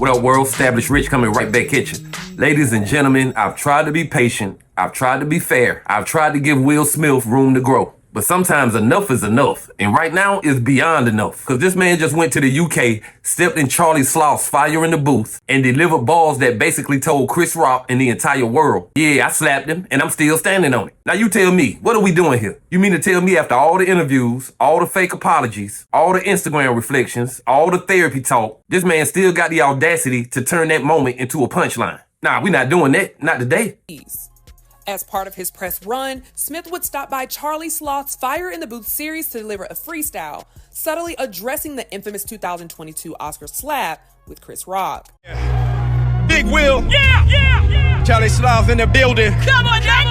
What up, world? Established Rich coming right back at you. Ladies and gentlemen, I've tried to be patient. I've tried to be fair. I've tried to give Will Smith room to grow. But sometimes enough is enough. And right now is beyond enough. Because this man just went to the UK, stepped in Charlie Sloth's Fire in the Booth, and delivered balls that basically told Chris Rock and the entire world, yeah, I slapped him, and I'm still standing on it. Now you tell me, what are we doing here? You mean to tell me after all the interviews, all the fake apologies, all the Instagram reflections, all the therapy talk, this man still got the audacity to turn that moment into a punchline? Nah, we're not doing that. Not today. As part of his press run, Smith would stop by Charlie Sloth's Fire in the Booth series to deliver a freestyle, subtly addressing the infamous 2022 Oscar slap with Chris Rock. Big Will. Yeah. Charlie Sloth in the building. Come on, now.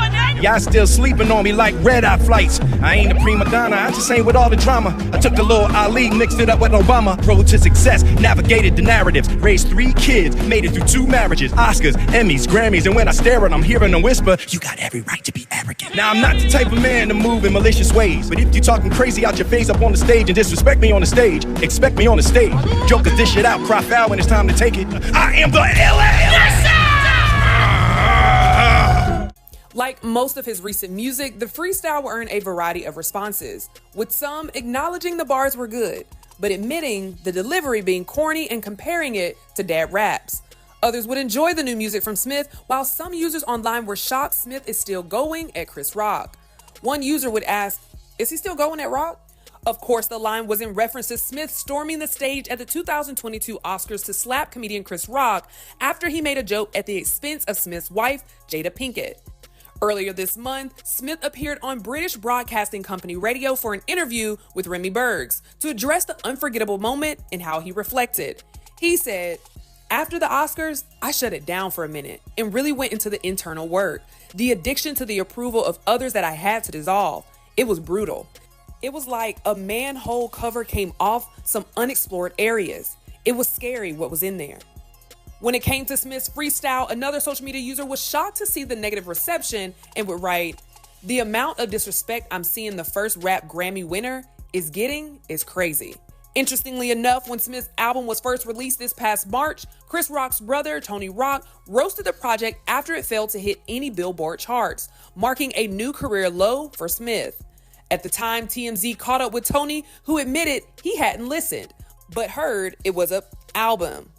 Y'all still sleeping on me like red-eye flights. I ain't a prima donna, I just ain't with all the drama. I took a little Ali, mixed it up with Obama. Road to success, navigated the narratives. Raised 3 kids, made it through 2 marriages. Oscars, Emmys, Grammys, and when I stare at them, hearing them whisper, you got every right to be arrogant. Now, I'm not the type of man to move in malicious ways. But if you talking crazy out your face up on the stage and disrespect me on the stage, expect me on the stage. Jokers dish it out, cry foul when it's time to take it. I am the LA. Yes, sir! Like most of his recent music, the freestyle will earn a variety of responses, with some acknowledging the bars were good, but admitting the delivery being corny and comparing it to dad raps. Others would enjoy the new music from Smith, while some users online were shocked Smith is still going at Chris Rock. One user would ask, is he still going at Rock? Of course, the line was in reference to Smith storming the stage at the 2022 Oscars to slap comedian Chris Rock after he made a joke at the expense of Smith's wife, Jada Pinkett. Earlier this month, Smith appeared on British broadcasting company radio for an interview with Remy Bergs to address the unforgettable moment and how he reflected. He said, after the Oscars, I shut it down for a minute and really went into the internal work, the addiction to the approval of others that I had to dissolve. It was brutal. It was like a manhole cover came off some unexplored areas. It was scary what was in there. When it came to Smith's freestyle, another social media user was shocked to see the negative reception and would write, the amount of disrespect I'm seeing the first rap Grammy winner is getting is crazy. Interestingly enough, when Smith's album was first released this past March, Chris Rock's brother, Tony Rock, roasted the project after it failed to hit any Billboard charts, marking a new career low for Smith. At the time, TMZ caught up with Tony, who admitted he hadn't listened, but heard it was an album.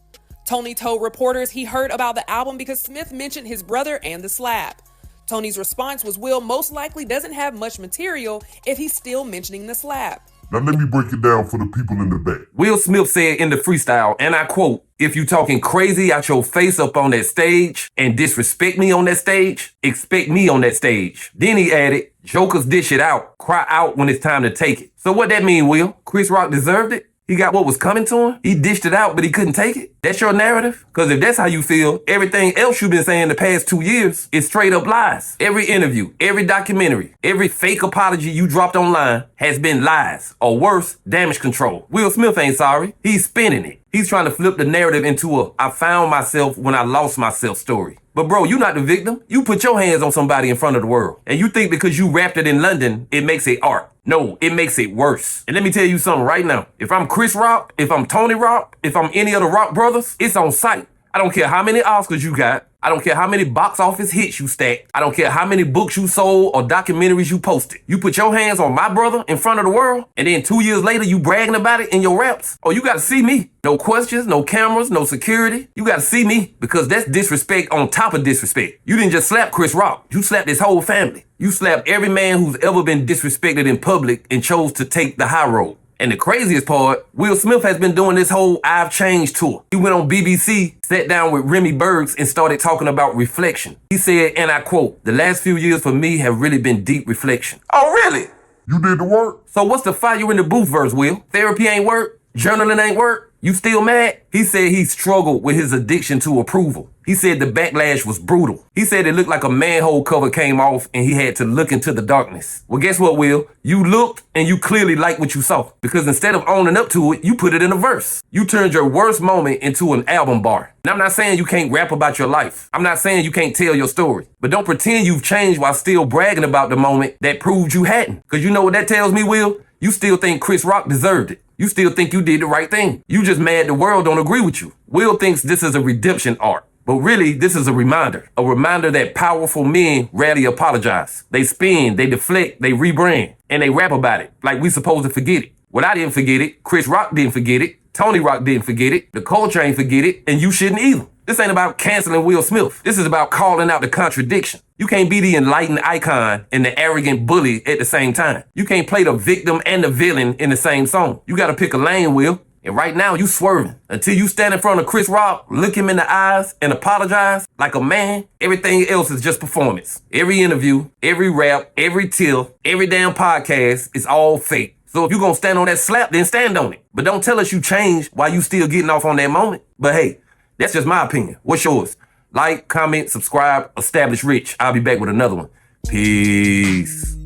Tony told reporters he heard about the album because Smith mentioned his brother and the slap. Tony's response was Will most likely doesn't have much material if he's still mentioning the slap. Now let me break it down for the people in the back. Will Smith said in the freestyle, and I quote, if you talking crazy out your face up on that stage and disrespect me on that stage, expect me on that stage. Then he added, jokers dish it out, cry out when it's time to take it. So what that mean, Will? Chris Rock deserved it? He got what was coming to him? He dished it out, but he couldn't take it? That's your narrative? Because if that's how you feel, everything else you've been saying the past 2 years is straight up lies. Every interview, every documentary, every fake apology you dropped online has been lies, or worse, damage control. Will Smith ain't sorry. He's spinning it. He's trying to flip the narrative into a I found myself when I lost myself story. But bro, you not the victim. You put your hands on somebody in front of the world. And you think because you rapped it in London, it makes it art. No, it makes it worse. And let me tell you something right now. If I'm Chris Rock, if I'm Tony Rock, if I'm any of the Rock brothers, it's on sight. I don't care how many Oscars you got. I don't care how many box office hits you stacked. I don't care how many books you sold or documentaries you posted. You put your hands on my brother in front of the world, and then 2 years later you bragging about it in your raps. Oh, you gotta see me. No questions, no cameras, no security. You gotta see me because that's disrespect on top of disrespect. You didn't just slap Chris Rock. You slapped his whole family. You slapped every man who's ever been disrespected in public and chose to take the high road. And the craziest part, Will Smith has been doing this whole I've Changed tour. He went on BBC, sat down with Remy Bergs and started talking about reflection. He said, and I quote, the last few years for me have really been deep reflection. Oh, really? You did the work? So what's the fire in the booth verse, Will? Therapy ain't work? Journaling ain't work? You still mad? He said he struggled with his addiction to approval. He said the backlash was brutal. He said it looked like a manhole cover came off and he had to look into the darkness. Well, guess what, Will? You looked and you clearly liked what you saw. Because instead of owning up to it, you put it in a verse. You turned your worst moment into an album bar. Now, I'm not saying you can't rap about your life. I'm not saying you can't tell your story. But don't pretend you've changed while still bragging about the moment that proved you hadn't. Because you know what that tells me, Will? You still think Chris Rock deserved it. You still think you did the right thing. You just mad the world don't agree with you. Will thinks this is a redemption arc. But really, this is a reminder that powerful men rarely apologize. They spin, they deflect, they rebrand, and they rap about it like we supposed to forget it. Well, I didn't forget it. Chris Rock didn't forget it. Tony Rock didn't forget it. The culture ain't forget it, and you shouldn't either. This ain't about canceling Will Smith. This is about calling out the contradiction. You can't be the enlightened icon and the arrogant bully at the same time. You can't play the victim and the villain in the same song. You gotta pick a lane, Will. And right now, you swerving. Until you stand in front of Chris Rock, look him in the eyes, and apologize like a man, everything else is just performance. Every interview, every rap, every till, every damn podcast is all fake. So if you're gonna stand on that slap, then stand on it. But don't tell us you changed while you still getting off on that moment. But hey, that's just my opinion. What's yours? Like, comment, subscribe, establish rich. I'll be back with another one. Peace.